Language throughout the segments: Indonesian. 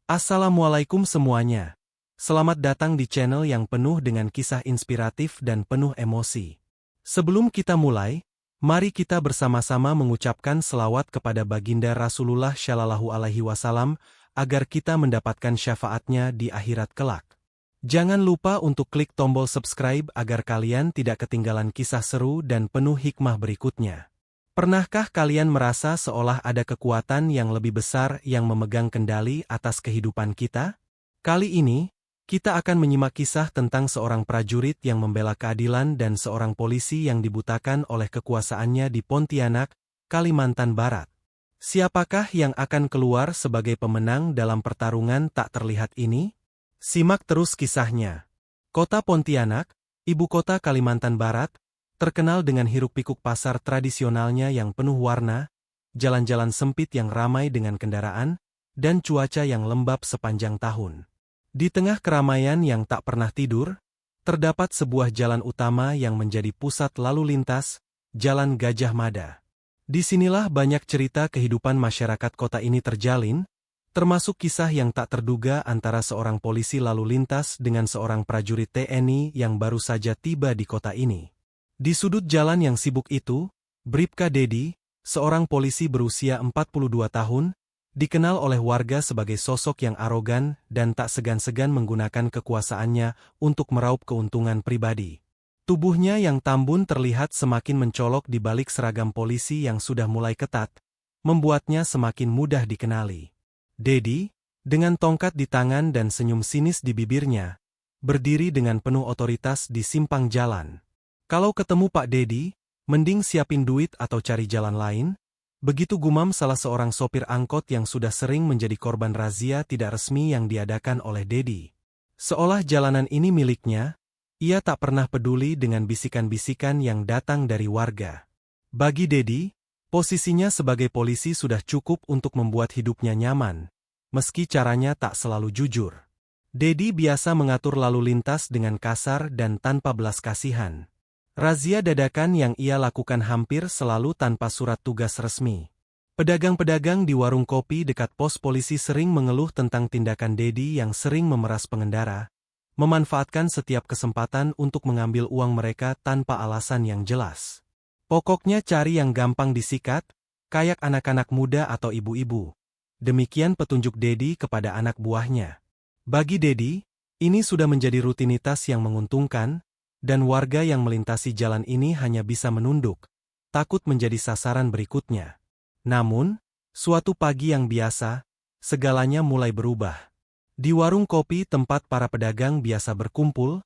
Assalamualaikum semuanya. Selamat datang di channel yang penuh dengan kisah inspiratif dan penuh emosi. Sebelum kita mulai, mari kita bersama-sama mengucapkan selawat kepada baginda Rasulullah Shallallahu Alaihi Wasallam agar kita mendapatkan syafaatnya di akhirat kelak. Jangan lupa untuk klik tombol subscribe agar kalian tidak ketinggalan kisah seru dan penuh hikmah berikutnya. Pernahkah kalian merasa seolah ada kekuatan yang lebih besar yang memegang kendali atas kehidupan kita? Kali ini, kita akan menyimak kisah tentang seorang prajurit yang membela keadilan dan seorang polisi yang dibutakan oleh kekuasaannya di Pontianak, Kalimantan Barat. Siapakah yang akan keluar sebagai pemenang dalam pertarungan tak terlihat ini? Simak terus kisahnya. Kota Pontianak, ibu kota Kalimantan Barat, terkenal dengan hiruk-pikuk pasar tradisionalnya yang penuh warna, jalan-jalan sempit yang ramai dengan kendaraan, dan cuaca yang lembab sepanjang tahun. Di tengah keramaian yang tak pernah tidur, terdapat sebuah jalan utama yang menjadi pusat lalu lintas, Jalan Gajah Mada. Disinilah banyak cerita kehidupan masyarakat kota ini terjalin, termasuk kisah yang tak terduga antara seorang polisi lalu lintas dengan seorang prajurit TNI yang baru saja tiba di kota ini. Di sudut jalan yang sibuk itu, Bribka Dedi, seorang polisi berusia 42 tahun, dikenal oleh warga sebagai sosok yang arogan dan tak segan-segan menggunakan kekuasaannya untuk meraup keuntungan pribadi. Tubuhnya yang tambun terlihat semakin mencolok di balik seragam polisi yang sudah mulai ketat, membuatnya semakin mudah dikenali. Dedi, dengan tongkat di tangan dan senyum sinis di bibirnya, berdiri dengan penuh otoritas di simpang jalan. Kalau ketemu Pak Dedi, mending siapin duit atau cari jalan lain, begitu gumam salah seorang sopir angkot yang sudah sering menjadi korban razia tidak resmi yang diadakan oleh Dedi. Seolah jalanan ini miliknya, ia tak pernah peduli dengan bisikan-bisikan yang datang dari warga. Bagi Dedi, posisinya sebagai polisi sudah cukup untuk membuat hidupnya nyaman, meski caranya tak selalu jujur. Dedi biasa mengatur lalu lintas dengan kasar dan tanpa belas kasihan. Razia dadakan yang ia lakukan hampir selalu tanpa surat tugas resmi. Pedagang-pedagang di warung kopi dekat pos polisi sering mengeluh tentang tindakan Dedi yang sering memeras pengendara, memanfaatkan setiap kesempatan untuk mengambil uang mereka tanpa alasan yang jelas. Pokoknya cari yang gampang disikat, kayak anak-anak muda atau ibu-ibu. Demikian petunjuk Dedi kepada anak buahnya. Bagi Dedi, ini sudah menjadi rutinitas yang menguntungkan, dan warga yang melintasi jalan ini hanya bisa menunduk, takut menjadi sasaran berikutnya. Namun, suatu pagi yang biasa, segalanya mulai berubah. Di warung kopi tempat para pedagang biasa berkumpul,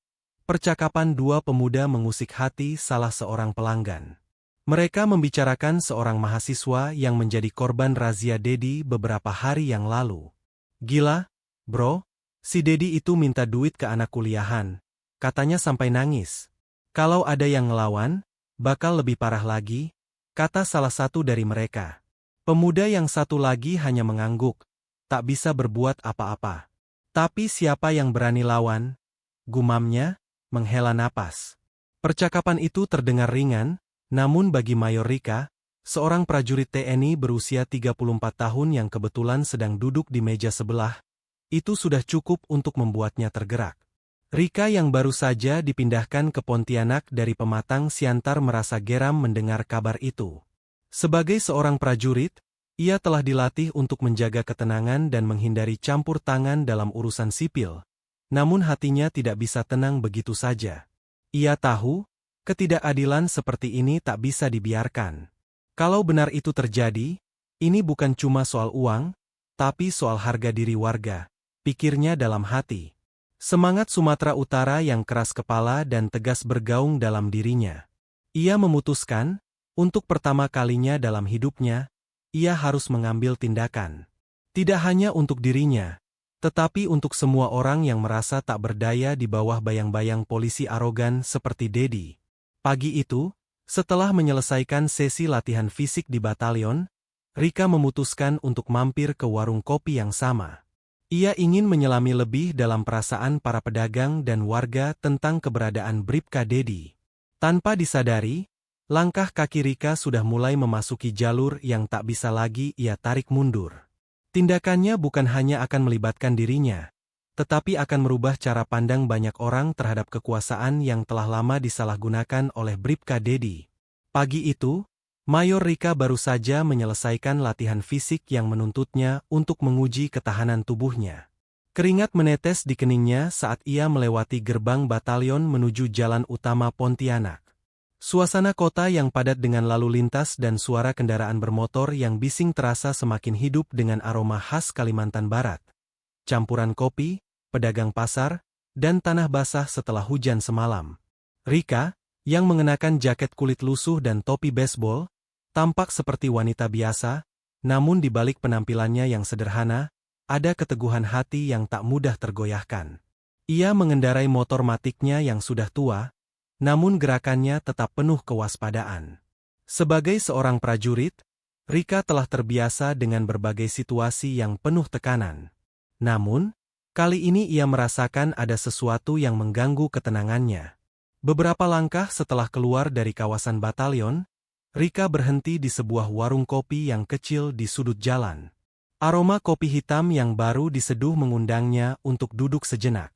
percakapan dua pemuda mengusik hati salah seorang pelanggan. Mereka membicarakan seorang mahasiswa yang menjadi korban razia Dedi beberapa hari yang lalu. "Gila, bro, si Dedi itu minta duit ke anak kuliahan. Katanya sampai nangis. Kalau ada yang ngelawan, bakal lebih parah lagi," kata salah satu dari mereka. Pemuda yang satu lagi hanya mengangguk, tak bisa berbuat apa-apa. "Tapi siapa yang berani lawan?" gumamnya, menghela napas. Percakapan itu terdengar ringan, namun bagi Mayor Rika, seorang prajurit TNI berusia 34 tahun yang kebetulan sedang duduk di meja sebelah, itu sudah cukup untuk membuatnya tergerak. Rika yang baru saja dipindahkan ke Pontianak dari Pematang Siantar merasa geram mendengar kabar itu. Sebagai seorang prajurit, ia telah dilatih untuk menjaga ketenangan dan menghindari campur tangan dalam urusan sipil. Namun hatinya tidak bisa tenang begitu saja. Ia tahu, ketidakadilan seperti ini tak bisa dibiarkan. Kalau benar itu terjadi, ini bukan cuma soal uang, tapi soal harga diri warga, pikirnya dalam hati. Semangat Sumatera Utara yang keras kepala dan tegas bergaung dalam dirinya. Ia memutuskan, untuk pertama kalinya dalam hidupnya, ia harus mengambil tindakan. Tidak hanya untuk dirinya, tetapi untuk semua orang yang merasa tak berdaya di bawah bayang-bayang polisi arogan seperti Dedi. Pagi itu, setelah menyelesaikan sesi latihan fisik di batalion, Rika memutuskan untuk mampir ke warung kopi yang sama. Ia ingin menyelami lebih dalam perasaan para pedagang dan warga tentang keberadaan Bribka Dedi. Tanpa disadari, langkah kaki Rika sudah mulai memasuki jalur yang tak bisa lagi ia tarik mundur. Tindakannya bukan hanya akan melibatkan dirinya, tetapi akan merubah cara pandang banyak orang terhadap kekuasaan yang telah lama disalahgunakan oleh Bribka Dedi. Pagi itu, Mayor Rika baru saja menyelesaikan latihan fisik yang menuntutnya untuk menguji ketahanan tubuhnya. Keringat menetes di keningnya saat ia melewati gerbang batalion menuju jalan utama Pontianak. Suasana kota yang padat dengan lalu lintas dan suara kendaraan bermotor yang bising terasa semakin hidup dengan aroma khas Kalimantan Barat. Campuran kopi, pedagang pasar, dan tanah basah setelah hujan semalam. Rika, yang mengenakan jaket kulit lusuh dan topi baseball, tampak seperti wanita biasa, namun di balik penampilannya yang sederhana, ada keteguhan hati yang tak mudah tergoyahkan. Ia mengendarai motor matiknya yang sudah tua, namun gerakannya tetap penuh kewaspadaan. Sebagai seorang prajurit, Rika telah terbiasa dengan berbagai situasi yang penuh tekanan. Namun, kali ini ia merasakan ada sesuatu yang mengganggu ketenangannya. Beberapa langkah setelah keluar dari kawasan batalion, Rika berhenti di sebuah warung kopi yang kecil di sudut jalan. Aroma kopi hitam yang baru diseduh mengundangnya untuk duduk sejenak.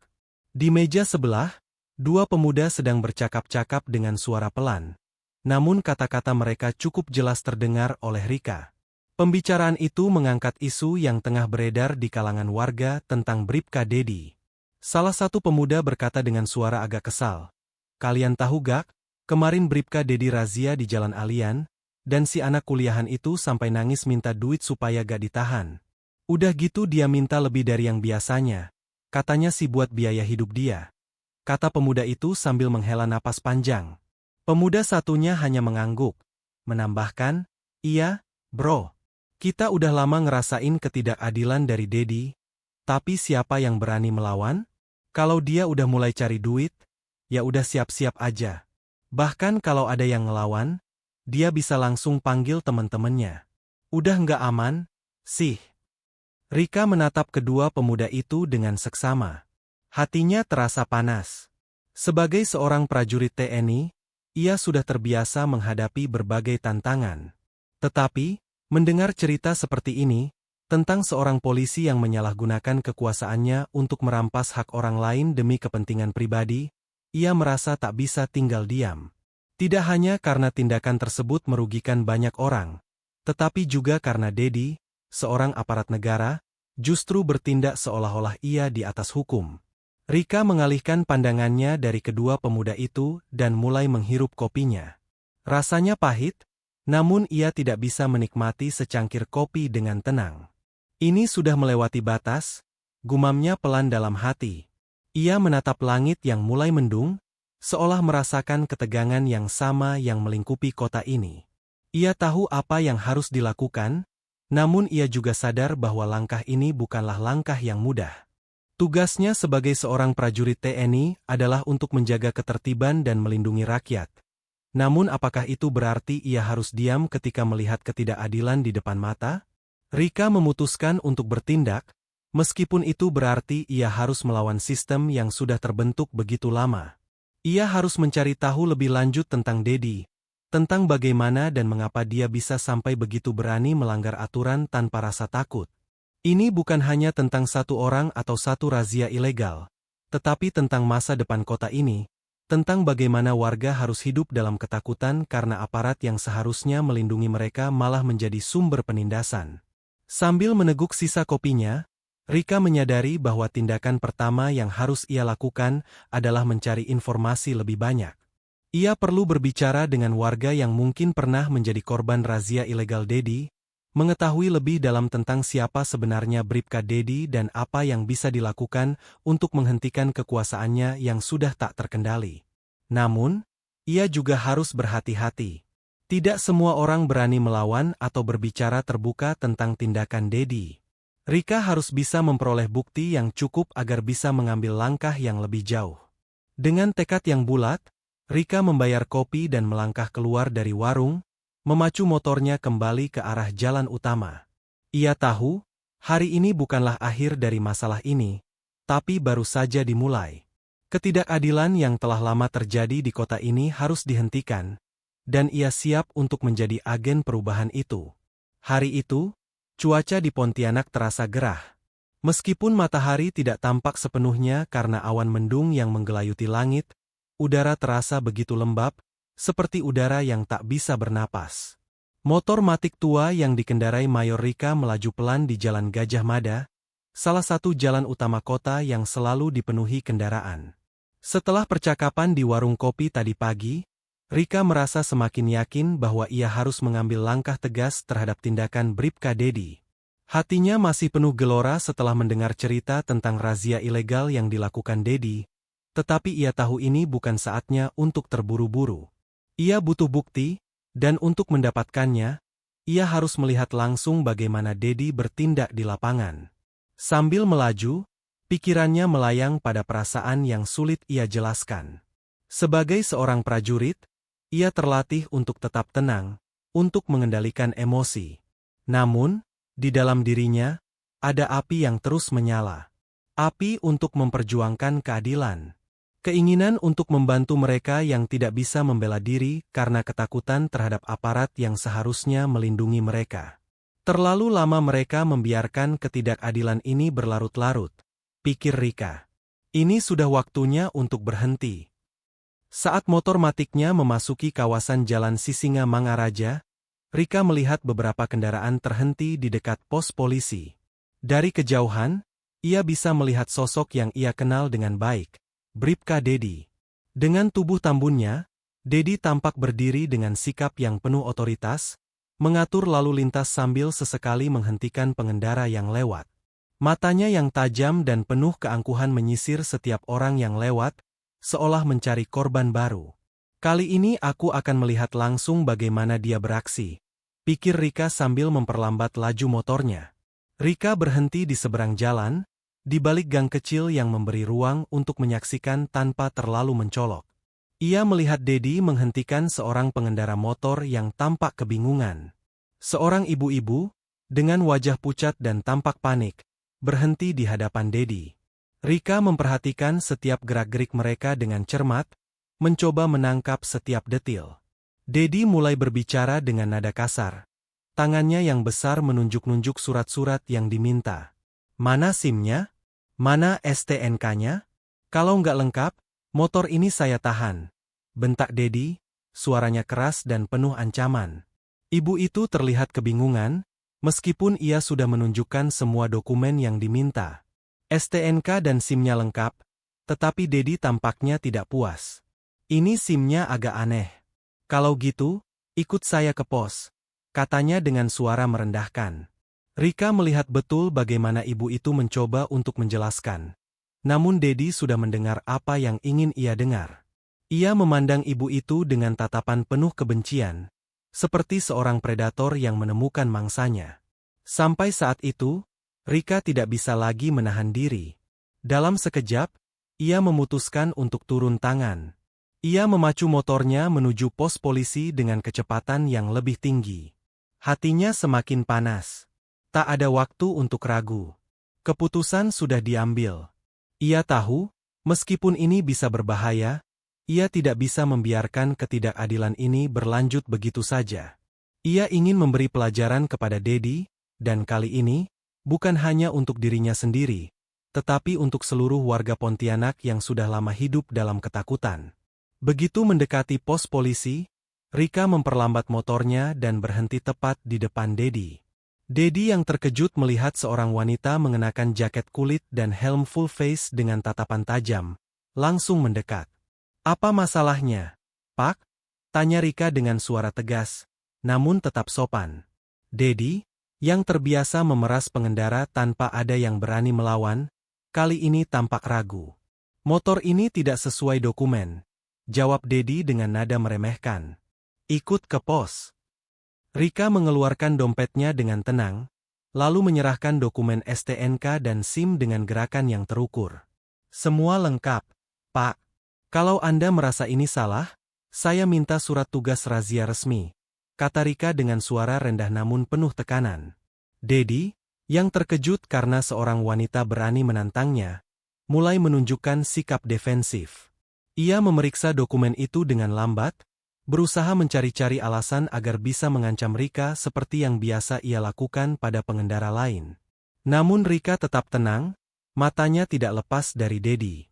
Di meja sebelah, dua pemuda sedang bercakap-cakap dengan suara pelan, namun kata-kata mereka cukup jelas terdengar oleh Rika. Pembicaraan itu mengangkat isu yang tengah beredar di kalangan warga tentang Bribka Dedi. Salah satu pemuda berkata dengan suara agak kesal, "Kalian tahu gak, kemarin Bribka Dedi razia di Jalan Alian, dan si anak kuliahan itu sampai nangis minta duit supaya gak ditahan. Udah gitu dia minta lebih dari yang biasanya, katanya sih buat biaya hidup dia," kata pemuda itu sambil menghela napas panjang. Pemuda satunya hanya mengangguk, menambahkan, "Iya, bro. Kita udah lama ngerasain ketidakadilan dari Dedi, tapi siapa yang berani melawan? Kalau dia udah mulai cari duit, ya udah siap-siap aja. Bahkan kalau ada yang ngelawan, dia bisa langsung panggil temen-temennya. Udah nggak aman, sih." Rika menatap kedua pemuda itu dengan seksama. Hatinya terasa panas. Sebagai seorang prajurit TNI, ia sudah terbiasa menghadapi berbagai tantangan. Tetapi, mendengar cerita seperti ini, tentang seorang polisi yang menyalahgunakan kekuasaannya untuk merampas hak orang lain demi kepentingan pribadi, ia merasa tak bisa tinggal diam. Tidak hanya karena tindakan tersebut merugikan banyak orang, tetapi juga karena Dedi, seorang aparat negara, justru bertindak seolah-olah ia di atas hukum. Rika mengalihkan pandangannya dari kedua pemuda itu dan mulai menghirup kopinya. Rasanya pahit, namun ia tidak bisa menikmati secangkir kopi dengan tenang. Ini sudah melewati batas, gumamnya pelan dalam hati. Ia menatap langit yang mulai mendung, seolah merasakan ketegangan yang sama yang melingkupi kota ini. Ia tahu apa yang harus dilakukan, namun ia juga sadar bahwa langkah ini bukanlah langkah yang mudah. Tugasnya sebagai seorang prajurit TNI adalah untuk menjaga ketertiban dan melindungi rakyat. Namun apakah itu berarti ia harus diam ketika melihat ketidakadilan di depan mata? Rika memutuskan untuk bertindak, meskipun itu berarti ia harus melawan sistem yang sudah terbentuk begitu lama. Ia harus mencari tahu lebih lanjut tentang Dedi, tentang bagaimana dan mengapa dia bisa sampai begitu berani melanggar aturan tanpa rasa takut. Ini bukan hanya tentang satu orang atau satu razia ilegal, tetapi tentang masa depan kota ini, tentang bagaimana warga harus hidup dalam ketakutan karena aparat yang seharusnya melindungi mereka malah menjadi sumber penindasan. Sambil meneguk sisa kopinya, Rika menyadari bahwa tindakan pertama yang harus ia lakukan adalah mencari informasi lebih banyak. Ia perlu berbicara dengan warga yang mungkin pernah menjadi korban razia ilegal Dedi, mengetahui lebih dalam tentang siapa sebenarnya Bribka Dedi dan apa yang bisa dilakukan untuk menghentikan kekuasaannya yang sudah tak terkendali. Namun, ia juga harus berhati-hati. Tidak semua orang berani melawan atau berbicara terbuka tentang tindakan Dedi. Rika harus bisa memperoleh bukti yang cukup agar bisa mengambil langkah yang lebih jauh. Dengan tekad yang bulat, Rika membayar kopi dan melangkah keluar dari warung, memacu motornya kembali ke arah jalan utama. Ia tahu, hari ini bukanlah akhir dari masalah ini, tapi baru saja dimulai. Ketidakadilan yang telah lama terjadi di kota ini harus dihentikan, dan ia siap untuk menjadi agen perubahan itu. Hari itu, Cuaca di Pontianak terasa gerah. Meskipun matahari tidak tampak sepenuhnya karena awan mendung yang menggelayuti langit, udara terasa begitu lembab, seperti udara yang tak bisa bernapas. Motor Matic tua yang dikendarai Mayor Rika melaju pelan di Jalan Gajah Mada, salah satu jalan utama kota yang selalu dipenuhi kendaraan. Setelah percakapan di warung kopi tadi pagi, Rika merasa semakin yakin bahwa ia harus mengambil langkah tegas terhadap tindakan Bribka Dedi. Hatinya masih penuh gelora setelah mendengar cerita tentang razia ilegal yang dilakukan Dedi, tetapi ia tahu ini bukan saatnya untuk terburu-buru. Ia butuh bukti, dan untuk mendapatkannya, ia harus melihat langsung bagaimana Dedi bertindak di lapangan. Sambil melaju, pikirannya melayang pada perasaan yang sulit ia jelaskan. Sebagai seorang prajurit, ia terlatih untuk tetap tenang, untuk mengendalikan emosi. Namun, di dalam dirinya, ada api yang terus menyala. Api untuk memperjuangkan keadilan. Keinginan untuk membantu mereka yang tidak bisa membela diri karena ketakutan terhadap aparat yang seharusnya melindungi mereka. Terlalu lama mereka membiarkan ketidakadilan ini berlarut-larut, pikir Rika. Ini sudah waktunya untuk berhenti. Saat motor Maticnya memasuki kawasan Jalan Sisinga Mangaraja, Rika melihat beberapa kendaraan terhenti di dekat pos polisi. Dari kejauhan, ia bisa melihat sosok yang ia kenal dengan baik, Bribka Dedi. Dengan tubuh tambunnya, Dedi tampak berdiri dengan sikap yang penuh otoritas, mengatur lalu lintas sambil sesekali menghentikan pengendara yang lewat. Matanya yang tajam dan penuh keangkuhan menyisir setiap orang yang lewat, seolah mencari korban baru. Kali ini aku akan melihat langsung bagaimana dia beraksi, pikir Rika sambil memperlambat laju motornya. Rika berhenti di seberang jalan, di balik gang kecil yang memberi ruang untuk menyaksikan tanpa terlalu mencolok. Ia melihat Dedi menghentikan seorang pengendara motor yang tampak kebingungan. Seorang ibu-ibu, dengan wajah pucat dan tampak panik, berhenti di hadapan Dedi. Rika memperhatikan setiap gerak-gerik mereka dengan cermat, mencoba menangkap setiap detil. Dedi mulai berbicara dengan nada kasar. Tangannya yang besar menunjuk-nunjuk surat-surat yang diminta. Mana SIM-nya? Mana STNK-nya? Kalau nggak lengkap, motor ini saya tahan. Bentak Dedi, suaranya keras dan penuh ancaman. Ibu itu terlihat kebingungan, meskipun ia sudah menunjukkan semua dokumen yang diminta. STNK dan SIM-nya lengkap, tetapi Dedi tampaknya tidak puas. Ini SIM-nya agak aneh. Kalau gitu, ikut saya ke pos, katanya dengan suara merendahkan. Rika melihat betul bagaimana ibu itu mencoba untuk menjelaskan. Namun Dedi sudah mendengar apa yang ingin ia dengar. Ia memandang ibu itu dengan tatapan penuh kebencian, seperti seorang predator yang menemukan mangsanya. Sampai saat itu, Rika tidak bisa lagi menahan diri. Dalam sekejap, ia memutuskan untuk turun tangan. Ia memacu motornya menuju pos polisi dengan kecepatan yang lebih tinggi. Hatinya semakin panas. Tak ada waktu untuk ragu. Keputusan sudah diambil. Ia tahu, meskipun ini bisa berbahaya, ia tidak bisa membiarkan ketidakadilan ini berlanjut begitu saja. Ia ingin memberi pelajaran kepada Dedi, dan kali ini, bukan hanya untuk dirinya sendiri, tetapi untuk seluruh warga Pontianak yang sudah lama hidup dalam ketakutan. Begitu mendekati pos polisi, Rika memperlambat motornya dan berhenti tepat di depan Dedi. Dedi yang terkejut melihat seorang wanita mengenakan jaket kulit dan helm full face dengan tatapan tajam, langsung mendekat. Apa masalahnya, Pak? Tanya Rika dengan suara tegas, namun tetap sopan. Dedi, yang terbiasa memeras pengendara tanpa ada yang berani melawan, kali ini tampak ragu. Motor ini tidak sesuai dokumen, jawab Dedi dengan nada meremehkan. Ikut ke pos. Rika mengeluarkan dompetnya dengan tenang, lalu menyerahkan dokumen STNK dan SIM dengan gerakan yang terukur. Semua lengkap, Pak. Kalau Anda merasa ini salah, saya minta surat tugas razia resmi, kata Rika dengan suara rendah namun penuh tekanan. Dedi, yang terkejut karena seorang wanita berani menantangnya, mulai menunjukkan sikap defensif. Ia memeriksa dokumen itu dengan lambat, berusaha mencari-cari alasan agar bisa mengancam Rika seperti yang biasa ia lakukan pada pengendara lain. Namun Rika tetap tenang, matanya tidak lepas dari Dedi.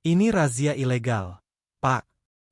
Ini razia ilegal, Pak.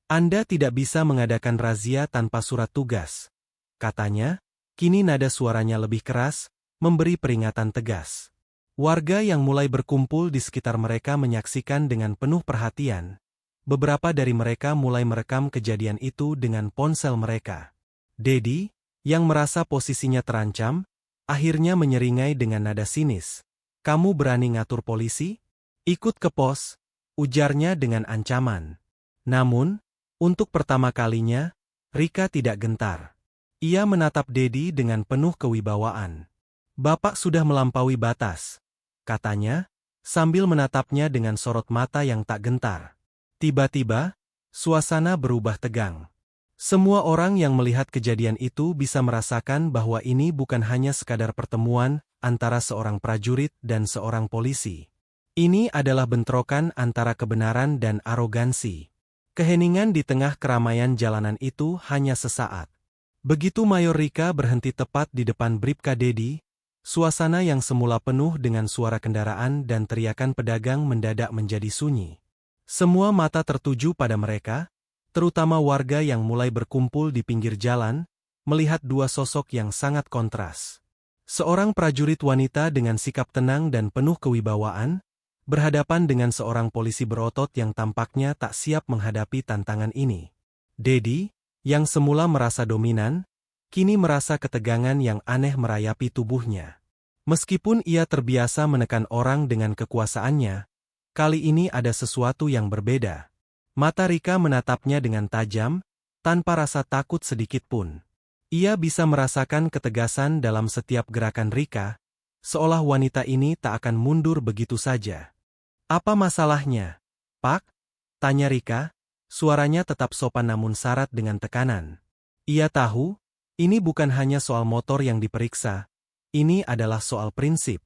Anda tidak bisa mengadakan razia tanpa surat tugas, katanya. Kini nada suaranya lebih keras, memberi peringatan tegas. Warga yang mulai berkumpul di sekitar mereka menyaksikan dengan penuh perhatian. Beberapa dari mereka mulai merekam kejadian itu dengan ponsel mereka. Dedi, yang merasa posisinya terancam, akhirnya menyeringai dengan nada sinis. Kamu berani ngatur polisi? Ikut ke pos, ujarnya dengan ancaman. Namun, untuk pertama kalinya, Rika tidak gentar. Ia menatap Dedi dengan penuh kewibawaan. Bapak sudah melampaui batas, katanya, sambil menatapnya dengan sorot mata yang tak gentar. Tiba-tiba, suasana berubah tegang. Semua orang yang melihat kejadian itu bisa merasakan bahwa ini bukan hanya sekadar pertemuan antara seorang prajurit dan seorang polisi. Ini adalah bentrokan antara kebenaran dan arogansi. Keheningan di tengah keramaian jalanan itu hanya sesaat. Begitu Mayor Rika berhenti tepat di depan Bribka Dedi, suasana yang semula penuh dengan suara kendaraan dan teriakan pedagang mendadak menjadi sunyi. Semua mata tertuju pada mereka, terutama warga yang mulai berkumpul di pinggir jalan, melihat dua sosok yang sangat kontras. Seorang prajurit wanita dengan sikap tenang dan penuh kewibawaan, berhadapan dengan seorang polisi berotot yang tampaknya tak siap menghadapi tantangan ini. Dedi, yang semula merasa dominan, kini merasa ketegangan yang aneh merayapi tubuhnya. Meskipun ia terbiasa menekan orang dengan kekuasaannya, kali ini ada sesuatu yang berbeda. Mata Rika menatapnya dengan tajam, tanpa rasa takut sedikit pun. Ia bisa merasakan ketegasan dalam setiap gerakan Rika, seolah wanita ini tak akan mundur begitu saja. Apa masalahnya, Pak? Tanya Rika. Suaranya tetap sopan namun syarat dengan tekanan. Ia tahu, ini bukan hanya soal motor yang diperiksa, ini adalah soal prinsip.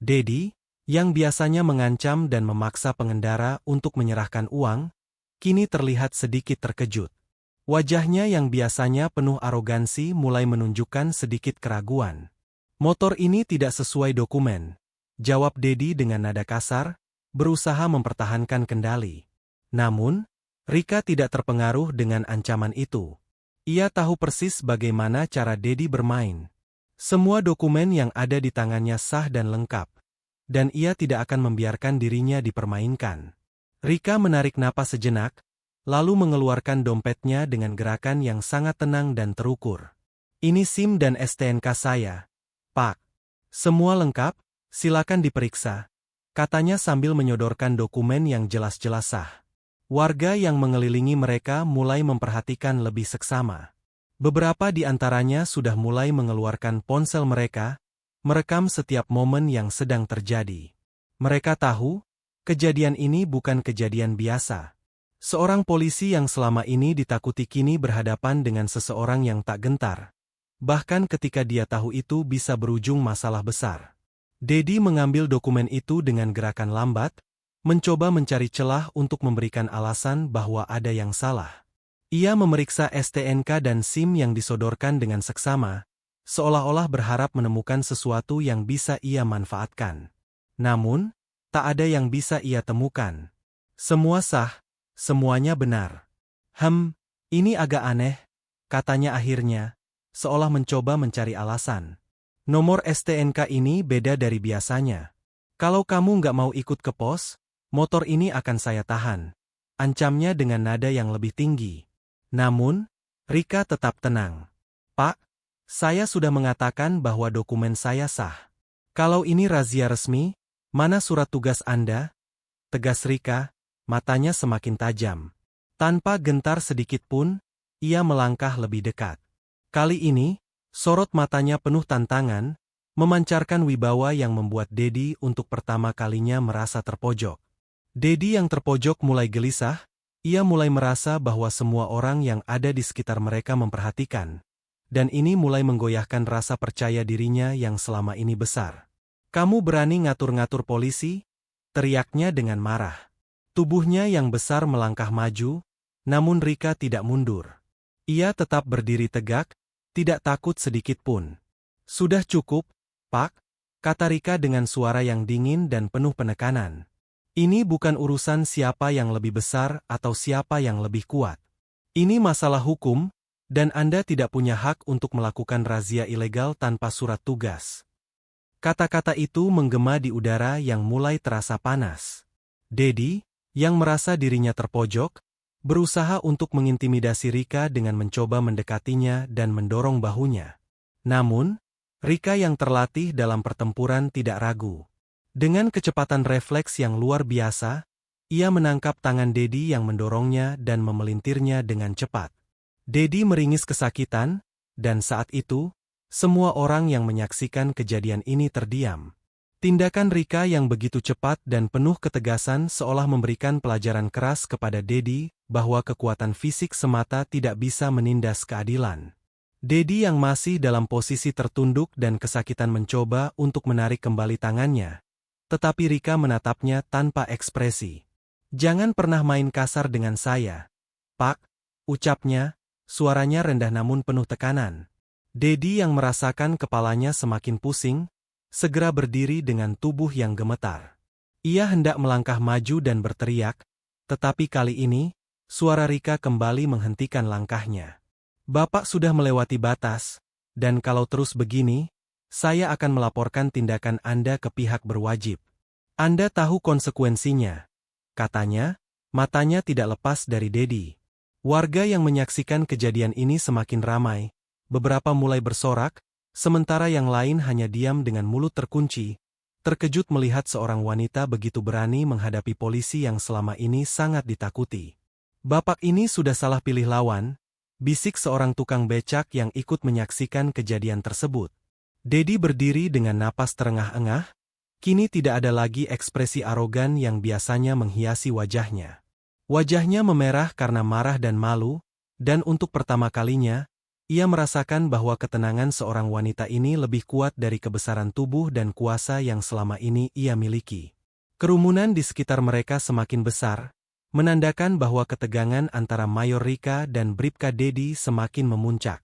Dedi, yang biasanya mengancam dan memaksa pengendara untuk menyerahkan uang, kini terlihat sedikit terkejut. Wajahnya yang biasanya penuh arogansi mulai menunjukkan sedikit keraguan. Motor ini tidak sesuai dokumen, jawab Dedi dengan nada kasar, berusaha mempertahankan kendali. Namun, Rika tidak terpengaruh dengan ancaman itu. Ia tahu persis bagaimana cara Dedi bermain. Semua dokumen yang ada di tangannya sah dan lengkap, dan ia tidak akan membiarkan dirinya dipermainkan. Rika menarik napas sejenak, lalu mengeluarkan dompetnya dengan gerakan yang sangat tenang dan terukur. Ini SIM dan STNK saya, Pak. Semua lengkap, silakan diperiksa, katanya sambil menyodorkan dokumen yang jelas-jelas sah. Warga yang mengelilingi mereka mulai memperhatikan lebih seksama. Beberapa di antaranya sudah mulai mengeluarkan ponsel mereka, merekam setiap momen yang sedang terjadi. Mereka tahu, kejadian ini bukan kejadian biasa. Seorang polisi yang selama ini ditakuti kini berhadapan dengan seseorang yang tak gentar. Bahkan ketika dia tahu itu bisa berujung masalah besar. Dedi mengambil dokumen itu dengan gerakan lambat, mencoba mencari celah untuk memberikan alasan bahwa ada yang salah. Ia memeriksa STNK dan SIM yang disodorkan dengan seksama, seolah-olah berharap menemukan sesuatu yang bisa ia manfaatkan. Namun, tak ada yang bisa ia temukan. Semua sah, semuanya benar. Ini agak aneh, katanya akhirnya, seolah mencoba mencari alasan. Nomor STNK ini beda dari biasanya. Kalau kamu nggak mau ikut ke pos, motor ini akan saya tahan, ancamnya dengan nada yang lebih tinggi. Namun, Rika tetap tenang. Pak, saya sudah mengatakan bahwa dokumen saya sah. Kalau ini razia resmi, mana surat tugas Anda? Tegas Rika, matanya semakin tajam. Tanpa gentar sedikit pun, ia melangkah lebih dekat. Kali ini, sorot matanya penuh tantangan, memancarkan wibawa yang membuat Dedi untuk pertama kalinya merasa terpojok. Dedi yang terpojok mulai gelisah, ia mulai merasa bahwa semua orang yang ada di sekitar mereka memperhatikan. Dan ini mulai menggoyahkan rasa percaya dirinya yang selama ini besar. Kamu berani ngatur-ngatur polisi? Teriaknya dengan marah. Tubuhnya yang besar melangkah maju, namun Rika tidak mundur. Ia tetap berdiri tegak, tidak takut sedikit pun. Sudah cukup, Pak, kata Rika dengan suara yang dingin dan penuh penekanan. Ini bukan urusan siapa yang lebih besar atau siapa yang lebih kuat. Ini masalah hukum, dan Anda tidak punya hak untuk melakukan razia ilegal tanpa surat tugas. Kata-kata itu menggema di udara yang mulai terasa panas. Dedi, yang merasa dirinya terpojok, berusaha untuk mengintimidasi Rika dengan mencoba mendekatinya dan mendorong bahunya. Namun, Rika yang terlatih dalam pertempuran tidak ragu. Dengan kecepatan refleks yang luar biasa, ia menangkap tangan Dedi yang mendorongnya dan memelintirnya dengan cepat. Dedi meringis kesakitan, dan saat itu, semua orang yang menyaksikan kejadian ini terdiam. Tindakan Rika yang begitu cepat dan penuh ketegasan seolah memberikan pelajaran keras kepada Dedi bahwa kekuatan fisik semata tidak bisa menindas keadilan. Dedi yang masih dalam posisi tertunduk dan kesakitan mencoba untuk menarik kembali tangannya, tetapi Rika menatapnya tanpa ekspresi. "Jangan pernah main kasar dengan saya, Pak," ucapnya. Suaranya rendah namun penuh tekanan. Dedi yang merasakan kepalanya semakin pusing, segera berdiri dengan tubuh yang gemetar. Ia hendak melangkah maju dan berteriak, tetapi kali ini, suara Rika kembali menghentikan langkahnya. "Bapak sudah melewati batas, dan kalau terus begini, saya akan melaporkan tindakan Anda ke pihak berwajib. Anda tahu konsekuensinya," katanya, matanya tidak lepas dari Dedi. Warga yang menyaksikan kejadian ini semakin ramai, beberapa mulai bersorak, sementara yang lain hanya diam dengan mulut terkunci, terkejut melihat seorang wanita begitu berani menghadapi polisi yang selama ini sangat ditakuti. "Bapak ini sudah salah pilih lawan," bisik seorang tukang becak yang ikut menyaksikan kejadian tersebut. Dedi berdiri dengan napas terengah-engah, kini tidak ada lagi ekspresi arogan yang biasanya menghiasi wajahnya. Wajahnya memerah karena marah dan malu, dan untuk pertama kalinya, ia merasakan bahwa ketenangan seorang wanita ini lebih kuat dari kebesaran tubuh dan kuasa yang selama ini ia miliki. Kerumunan di sekitar mereka semakin besar, menandakan bahwa ketegangan antara Mayor Rika dan Bribka Dedi semakin memuncak.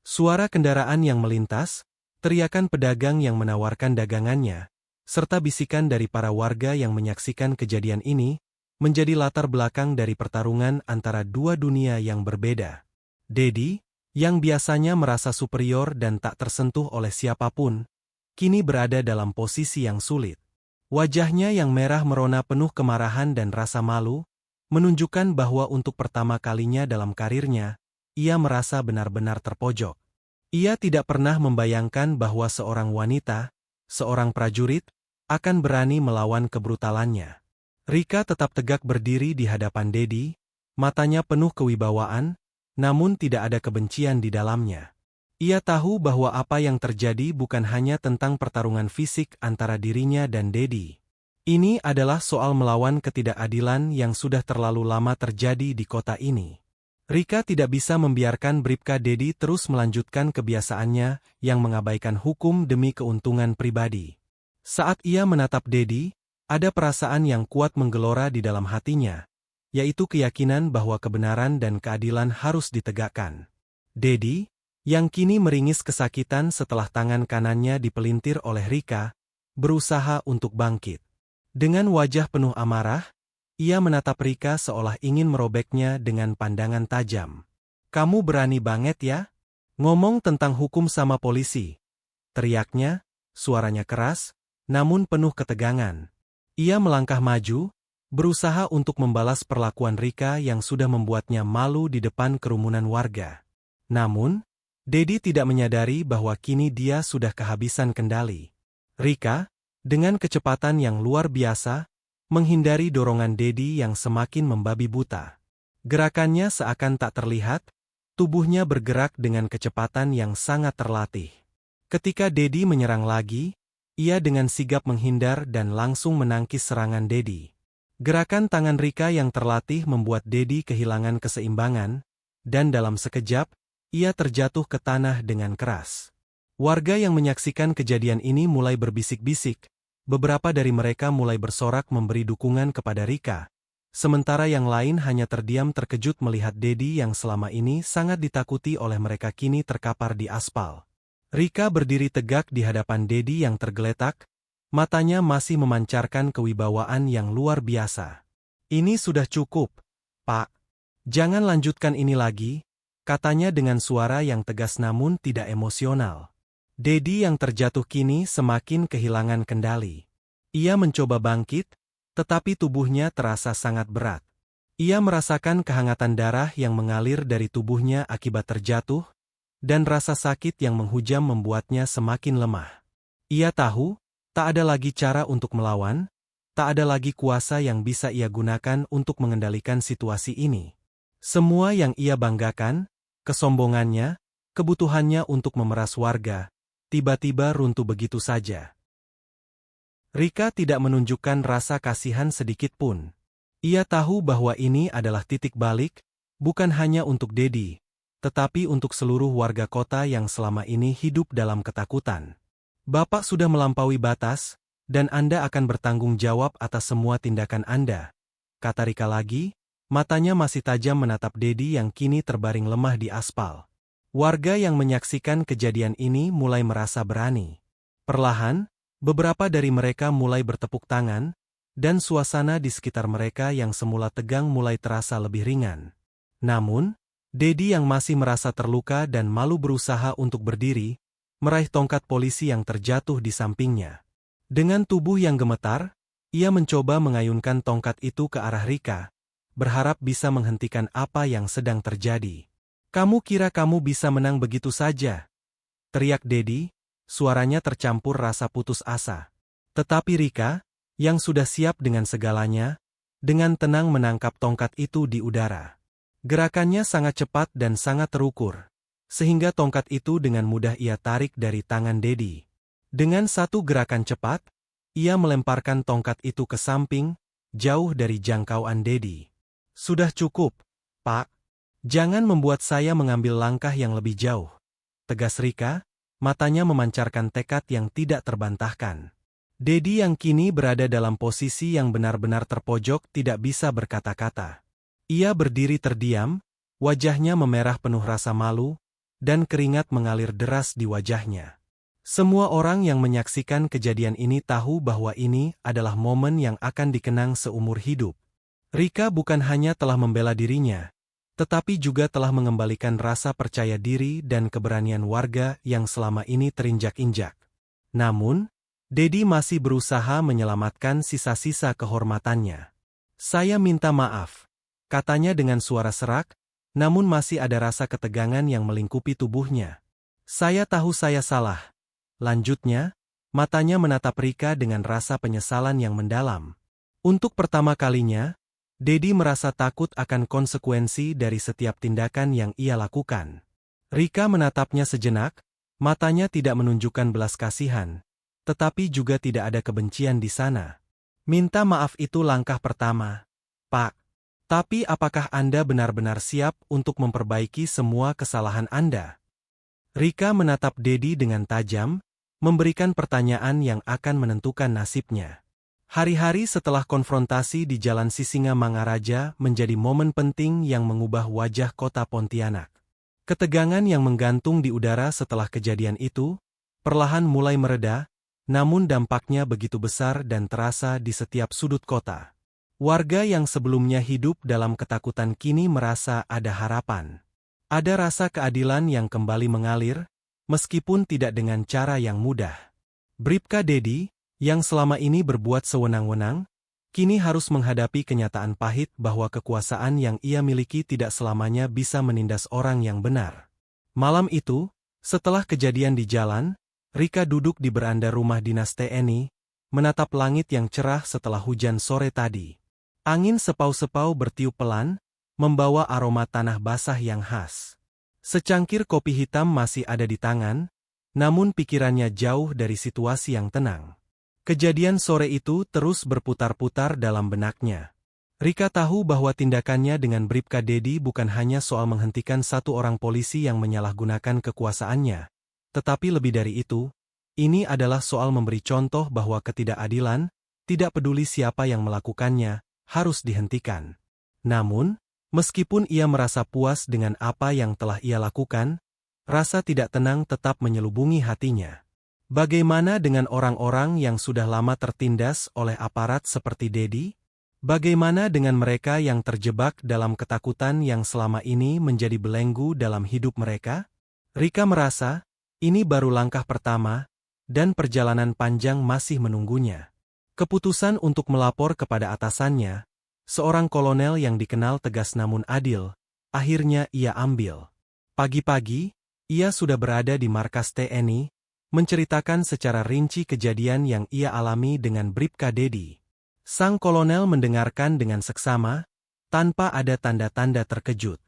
Suara kendaraan yang melintas, teriakan pedagang yang menawarkan dagangannya, serta bisikan dari para warga yang menyaksikan kejadian ini, menjadi latar belakang dari pertarungan antara dua dunia yang berbeda. Dedi, yang biasanya merasa superior dan tak tersentuh oleh siapapun, kini berada dalam posisi yang sulit. Wajahnya yang merah merona penuh kemarahan dan rasa malu, menunjukkan bahwa untuk pertama kalinya dalam karirnya, ia merasa benar-benar terpojok. Ia tidak pernah membayangkan bahwa seorang wanita, seorang prajurit, akan berani melawan kebrutalannya. Rika tetap tegak berdiri di hadapan Dedi, matanya penuh kewibawaan, namun tidak ada kebencian di dalamnya. Ia tahu bahwa apa yang terjadi bukan hanya tentang pertarungan fisik antara dirinya dan Dedi. Ini adalah soal melawan ketidakadilan yang sudah terlalu lama terjadi di kota ini. Rika tidak bisa membiarkan Bribka Dedi terus melanjutkan kebiasaannya yang mengabaikan hukum demi keuntungan pribadi. Saat ia menatap Dedi, ada perasaan yang kuat menggelora di dalam hatinya, yaitu keyakinan bahwa kebenaran dan keadilan harus ditegakkan. Dedi, yang kini meringis kesakitan setelah tangan kanannya dipelintir oleh Rika, berusaha untuk bangkit. Dengan wajah penuh amarah, ia menatap Rika seolah ingin merobeknya dengan pandangan tajam. "Kamu berani banget ya? Ngomong tentang hukum sama polisi," teriaknya, suaranya keras, namun penuh ketegangan. Ia melangkah maju, berusaha untuk membalas perlakuan Rika yang sudah membuatnya malu di depan kerumunan warga. Namun, Dedi tidak menyadari bahwa kini dia sudah kehabisan kendali. Rika, dengan kecepatan yang luar biasa, menghindari dorongan Dedi yang semakin membabi buta. Gerakannya seakan tak terlihat, tubuhnya bergerak dengan kecepatan yang sangat terlatih. Ketika Dedi menyerang lagi, ia dengan sigap menghindar dan langsung menangkis serangan Dedi. Gerakan tangan Rika yang terlatih membuat Dedi kehilangan keseimbangan, dan dalam sekejap, ia terjatuh ke tanah dengan keras. Warga yang menyaksikan kejadian ini mulai berbisik-bisik, beberapa dari mereka mulai bersorak memberi dukungan kepada Rika, sementara yang lain hanya terdiam terkejut melihat Dedi yang selama ini sangat ditakuti oleh mereka kini terkapar di aspal. Rika berdiri tegak di hadapan Dedi yang tergeletak, matanya masih memancarkan kewibawaan yang luar biasa. "Ini sudah cukup, Pak. Jangan lanjutkan ini lagi," katanya dengan suara yang tegas namun tidak emosional. Dedi yang terjatuh kini semakin kehilangan kendali. Ia mencoba bangkit, tetapi tubuhnya terasa sangat berat. Ia merasakan kehangatan darah yang mengalir dari tubuhnya akibat terjatuh, dan rasa sakit yang menghujam membuatnya semakin lemah. Ia tahu, tak ada lagi cara untuk melawan, tak ada lagi kuasa yang bisa ia gunakan untuk mengendalikan situasi ini. Semua yang ia banggakan, kesombongannya, kebutuhannya untuk memeras warga, tiba-tiba runtuh begitu saja. Rika tidak menunjukkan rasa kasihan sedikit pun. Ia tahu bahwa ini adalah titik balik, bukan hanya untuk Dedi, tetapi untuk seluruh warga kota yang selama ini hidup dalam ketakutan. "Bapak sudah melampaui batas, dan Anda akan bertanggung jawab atas semua tindakan Anda," kata Rika lagi, matanya masih tajam menatap Dedi yang kini terbaring lemah di aspal. Warga yang menyaksikan kejadian ini mulai merasa berani. Perlahan, beberapa dari mereka mulai bertepuk tangan, dan suasana di sekitar mereka yang semula tegang mulai terasa lebih ringan. Namun, Dedi yang masih merasa terluka dan malu berusaha untuk berdiri, meraih tongkat polisi yang terjatuh di sampingnya. Dengan tubuh yang gemetar, ia mencoba mengayunkan tongkat itu ke arah Rika, berharap bisa menghentikan apa yang sedang terjadi. "Kamu kira kamu bisa menang begitu saja?" teriak Dedi. Suaranya tercampur rasa putus asa. Tetapi Rika, yang sudah siap dengan segalanya, dengan tenang menangkap tongkat itu di udara. Gerakannya sangat cepat dan sangat terukur, sehingga tongkat itu dengan mudah ia tarik dari tangan Dedi. Dengan satu gerakan cepat, ia melemparkan tongkat itu ke samping, jauh dari jangkauan Dedi. "Sudah cukup, Pak. Jangan membuat saya mengambil langkah yang lebih jauh," tegas Rika, matanya memancarkan tekad yang tidak terbantahkan. Dedi yang kini berada dalam posisi yang benar-benar terpojok tidak bisa berkata-kata. Ia berdiri terdiam, wajahnya memerah penuh rasa malu, dan keringat mengalir deras di wajahnya. Semua orang yang menyaksikan kejadian ini tahu bahwa ini adalah momen yang akan dikenang seumur hidup. Rika bukan hanya telah membela dirinya, tetapi juga telah mengembalikan rasa percaya diri dan keberanian warga yang selama ini terinjak-injak. Namun, Dedi masih berusaha menyelamatkan sisa-sisa kehormatannya. "Saya minta maaf," katanya dengan suara serak, namun masih ada rasa ketegangan yang melingkupi tubuhnya. "Saya tahu saya salah." Lanjutnya, matanya menatap Rika dengan rasa penyesalan yang mendalam. Untuk pertama kalinya, Dedi merasa takut akan konsekuensi dari setiap tindakan yang ia lakukan. Rika menatapnya sejenak, matanya tidak menunjukkan belas kasihan, tetapi juga tidak ada kebencian di sana. "Minta maaf itu langkah pertama, Pak. Tapi apakah Anda benar-benar siap untuk memperbaiki semua kesalahan Anda?" Rika menatap Dedi dengan tajam, memberikan pertanyaan yang akan menentukan nasibnya. Hari-hari setelah konfrontasi di Jalan Sisingamangaraja menjadi momen penting yang mengubah wajah kota Pontianak. Ketegangan yang menggantung di udara setelah kejadian itu, perlahan mulai mereda, namun dampaknya begitu besar dan terasa di setiap sudut kota. Warga yang sebelumnya hidup dalam ketakutan kini merasa ada harapan. Ada rasa keadilan yang kembali mengalir, meskipun tidak dengan cara yang mudah. Bribka Dedi, yang selama ini berbuat sewenang-wenang, kini harus menghadapi kenyataan pahit bahwa kekuasaan yang ia miliki tidak selamanya bisa menindas orang yang benar. Malam itu, setelah kejadian di jalan, Rika duduk di beranda rumah dinas TNI, menatap langit yang cerah setelah hujan sore tadi. Angin sepau-sepau bertiup pelan, membawa aroma tanah basah yang khas. Secangkir kopi hitam masih ada di tangan, namun pikirannya jauh dari situasi yang tenang. Kejadian sore itu terus berputar-putar dalam benaknya. Rika tahu bahwa tindakannya dengan Bribka Dedi bukan hanya soal menghentikan satu orang polisi yang menyalahgunakan kekuasaannya, tetapi lebih dari itu, ini adalah soal memberi contoh bahwa ketidakadilan, tidak peduli siapa yang melakukannya, harus dihentikan. Namun, meskipun ia merasa puas dengan apa yang telah ia lakukan, rasa tidak tenang tetap menyelubungi hatinya. Bagaimana dengan orang-orang yang sudah lama tertindas oleh aparat seperti Dedi? Bagaimana dengan mereka yang terjebak dalam ketakutan yang selama ini menjadi belenggu dalam hidup mereka? Rika merasa, ini baru langkah pertama, dan perjalanan panjang masih menunggunya. Keputusan untuk melapor kepada atasannya, seorang kolonel yang dikenal tegas namun adil, akhirnya ia ambil. Pagi-pagi, ia sudah berada di markas TNI, menceritakan secara rinci kejadian yang ia alami dengan Bribka Dedi. Sang kolonel mendengarkan dengan seksama, tanpa ada tanda-tanda terkejut.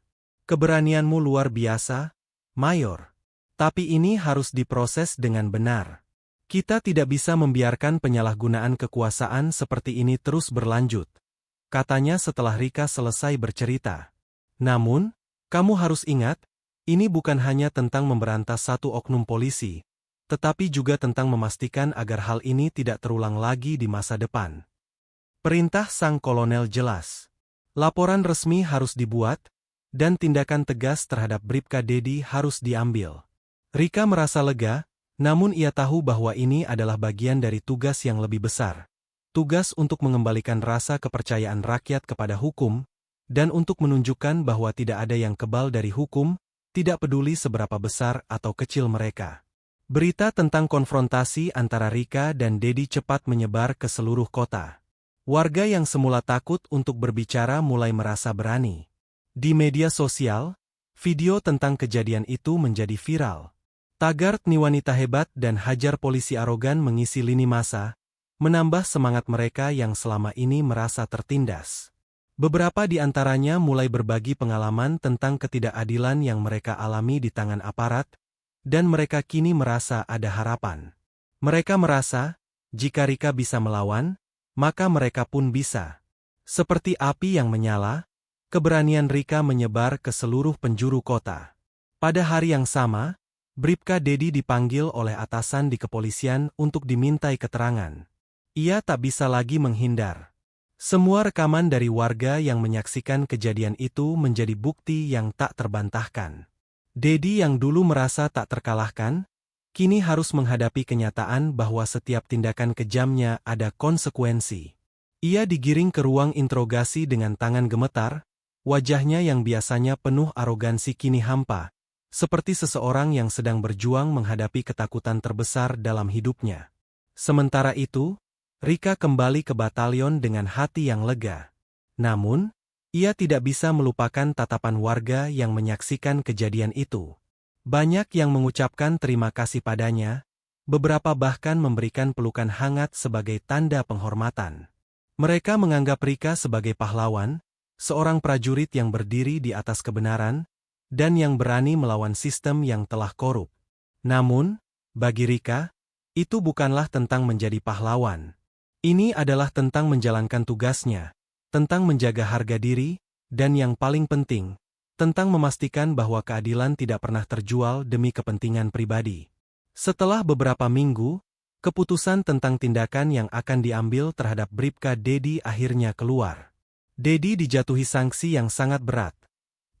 Keberanianmu luar biasa, Mayor. Tapi ini harus diproses dengan benar. Kita tidak bisa membiarkan penyalahgunaan kekuasaan seperti ini terus berlanjut, katanya setelah Rika selesai bercerita. Namun, kamu harus ingat, ini bukan hanya tentang memberantas satu oknum polisi, tetapi juga tentang memastikan agar hal ini tidak terulang lagi di masa depan. Perintah sang kolonel jelas. Laporan resmi harus dibuat, dan tindakan tegas terhadap Bribka Dedi harus diambil. Rika merasa lega, namun ia tahu bahwa ini adalah bagian dari tugas yang lebih besar. Tugas untuk mengembalikan rasa kepercayaan rakyat kepada hukum, dan untuk menunjukkan bahwa tidak ada yang kebal dari hukum, tidak peduli seberapa besar atau kecil mereka. Berita tentang konfrontasi antara Rika dan Dedi cepat menyebar ke seluruh kota. Warga yang semula takut untuk berbicara mulai merasa berani. Di media sosial, video tentang kejadian itu menjadi viral. Tagar "Ni wanita hebat" dan "Hajar polisi arogan" mengisi lini masa, menambah semangat mereka yang selama ini merasa tertindas. Beberapa di antaranya mulai berbagi pengalaman tentang ketidakadilan yang mereka alami di tangan aparat, dan mereka kini merasa ada harapan. Mereka merasa, jika Rika bisa melawan, maka mereka pun bisa. Seperti api yang menyala, keberanian Rika menyebar ke seluruh penjuru kota. Pada hari yang sama, Bribka Dedi dipanggil oleh atasan di kepolisian untuk dimintai keterangan. Ia tak bisa lagi menghindar. Semua rekaman dari warga yang menyaksikan kejadian itu menjadi bukti yang tak terbantahkan. Dedi yang dulu merasa tak terkalahkan, kini harus menghadapi kenyataan bahwa setiap tindakan kejamnya ada konsekuensi. Ia digiring ke ruang interogasi dengan tangan gemetar, wajahnya yang biasanya penuh arogansi kini hampa, seperti seseorang yang sedang berjuang menghadapi ketakutan terbesar dalam hidupnya. Sementara itu, Rika kembali ke batalion dengan hati yang lega. Namun, ia tidak bisa melupakan tatapan warga yang menyaksikan kejadian itu. Banyak yang mengucapkan terima kasih padanya, beberapa bahkan memberikan pelukan hangat sebagai tanda penghormatan. Mereka menganggap Rika sebagai pahlawan, seorang prajurit yang berdiri di atas kebenaran, dan yang berani melawan sistem yang telah korup. Namun, bagi Rika, itu bukanlah tentang menjadi pahlawan. Ini adalah tentang menjalankan tugasnya, tentang menjaga harga diri, dan yang paling penting, tentang memastikan bahwa keadilan tidak pernah terjual demi kepentingan pribadi. Setelah beberapa minggu, keputusan tentang tindakan yang akan diambil terhadap Bribka Dedi akhirnya keluar. Dedi dijatuhi sanksi yang sangat berat,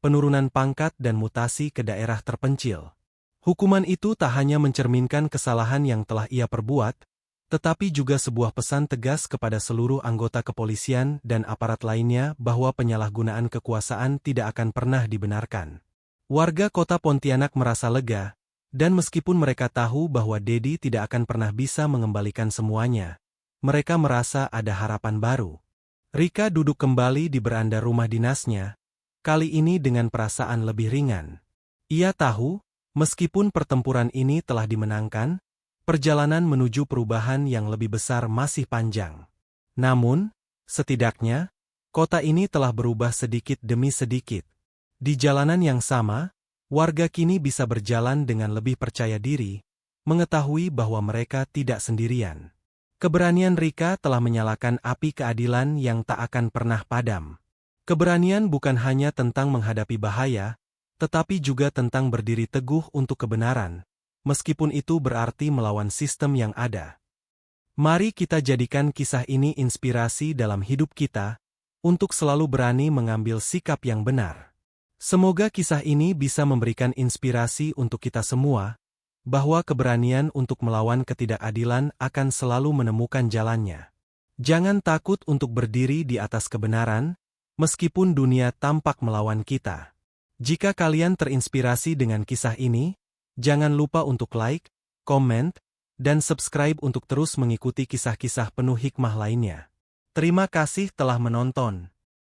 penurunan pangkat dan mutasi ke daerah terpencil. Hukuman itu tak hanya mencerminkan kesalahan yang telah ia perbuat, tetapi juga sebuah pesan tegas kepada seluruh anggota kepolisian dan aparat lainnya bahwa penyalahgunaan kekuasaan tidak akan pernah dibenarkan. Warga kota Pontianak merasa lega, dan meskipun mereka tahu bahwa Dedi tidak akan pernah bisa mengembalikan semuanya, mereka merasa ada harapan baru. Rika duduk kembali di beranda rumah dinasnya, kali ini dengan perasaan lebih ringan. Ia tahu, meskipun pertempuran ini telah dimenangkan, perjalanan menuju perubahan yang lebih besar masih panjang. Namun, setidaknya, kota ini telah berubah sedikit demi sedikit. Di jalanan yang sama, warga kini bisa berjalan dengan lebih percaya diri, mengetahui bahwa mereka tidak sendirian. Keberanian Rika telah menyalakan api keadilan yang tak akan pernah padam. Keberanian bukan hanya tentang menghadapi bahaya, tetapi juga tentang berdiri teguh untuk kebenaran, meskipun itu berarti melawan sistem yang ada. Mari kita jadikan kisah ini inspirasi dalam hidup kita, untuk selalu berani mengambil sikap yang benar. Semoga kisah ini bisa memberikan inspirasi untuk kita semua, bahwa keberanian untuk melawan ketidakadilan akan selalu menemukan jalannya. Jangan takut untuk berdiri di atas kebenaran, meskipun dunia tampak melawan kita. Jika kalian terinspirasi dengan kisah ini, jangan lupa untuk like, komen, dan subscribe untuk terus mengikuti kisah-kisah penuh hikmah lainnya. Terima kasih telah menonton.